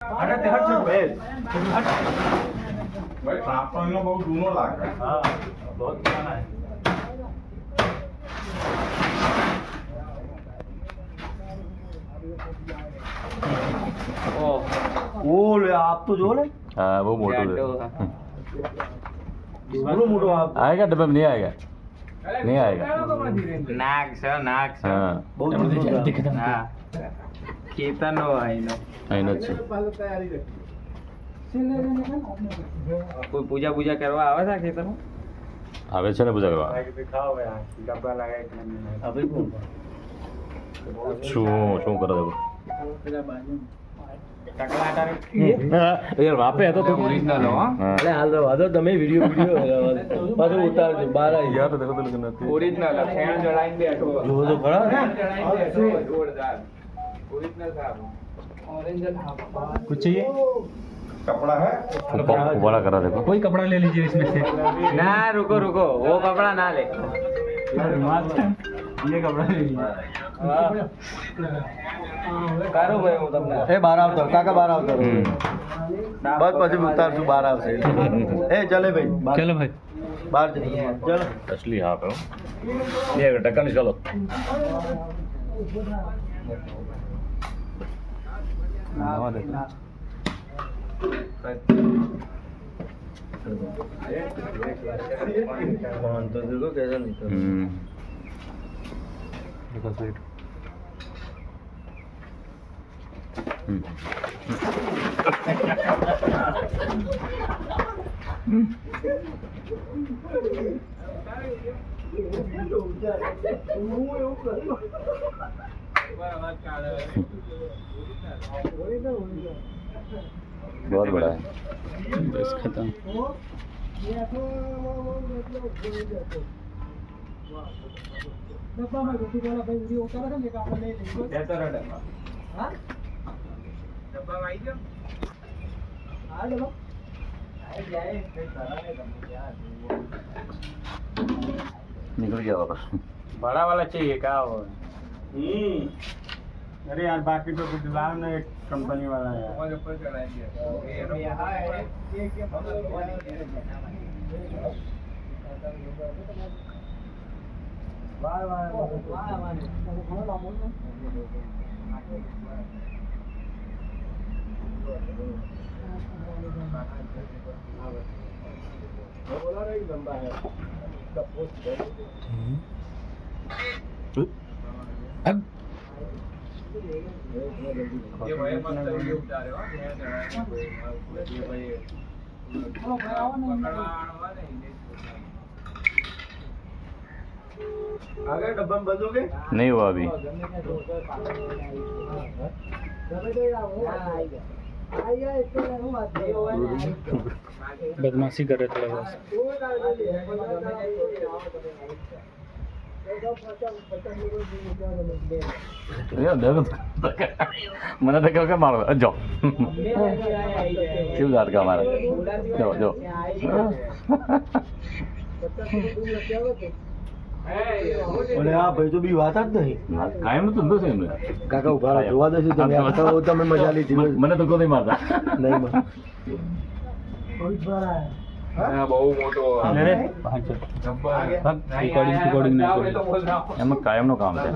अरे ते हट भाई ट्रांसफर में बहुत दूनो लाग है। हाँ बहुत पुराना है। वो ले आप तो जो ले हाँ वो मोटो है। दोनों मोटो आप आएगा डब्बे में नहीं आएगा, नहीं आएगा। नाग सर नाग सर हाँ बहुत એમને મોટો ધ્યાન છે. દેખાતા. હા ખેતરનો આઈનો અહીંનો જ છે. કોઈ પૂજા પૂજા કરવા આવે છે આ ખેતરમાં આવે છે ને પૂજા કરવા. દિખાઓ યાર ડબ્બા લગાય अभी कौन શું શું કરે છે? ટકલા તારે યાર વાપે હતો તો ઓરિજિનલ હો હા. अरे हाल रहा तो તમે વિડિયો પાછો ઉતારજો બહાર આવી યાર તો દેખો તો લગન નથી. ઓરિજિનલ ફેણ જળાઈને બેઠો જો તો ખરા જળાઈને બેઠો જોરદાર ઓરિજિનલ સાહેબ ઓરિજિનલ कुछ चाहिए कपड़ा है ઉપાડા કરા દેખો. कोई कपड़ा ले लीजिए इसमें से ના रुको रुको वो कपड़ा ना ले ये कपड़ा ले लीजिए करो भाई હું તમને એ બહાર આવતો કાકા બહાર આવતો હમ. બસ પછી ઉતારશું બહાર આવશે એ ચલે ભાઈ ચલો ભાઈ બહાર ચલો असली हाँ पे हो. ये टक्कर निकालो. तो देखो कैसा निकल देखो स्वीट बहुत बड़ा है. बस खत्म. જતો રહો ડબ્બા હા ડબ્બામાં આવી ગયો હા ડબ્બા આવી જાય निकल गया वापस. बड़ा वाला चाहिए क्या हो अरे यार बाकी तो कुछ लाभ नहीं एक कंपनी वाला है अब ये भाई मस्त वीडियो बता रहे हो ये भाई आगे डब्बा में बदलोगे नहीं हुआ अभी. बदमाशी कर रहे थोड़ा बहुत મને તો કહ્યું કે મારો જો કેવું દાંત કા મારે જો જો અરે આ ભાઈ તો બી વાત જ નહીં કાયમ નું ધંધો છે એમને. કાકા ઉભા રહો જોવા દેજો તમે આ તો તમે મજા લીધી મને તો કોઈ નહીં મારતા. નહીં બહુ મોટો એમાં કાયમ નું કામ છે.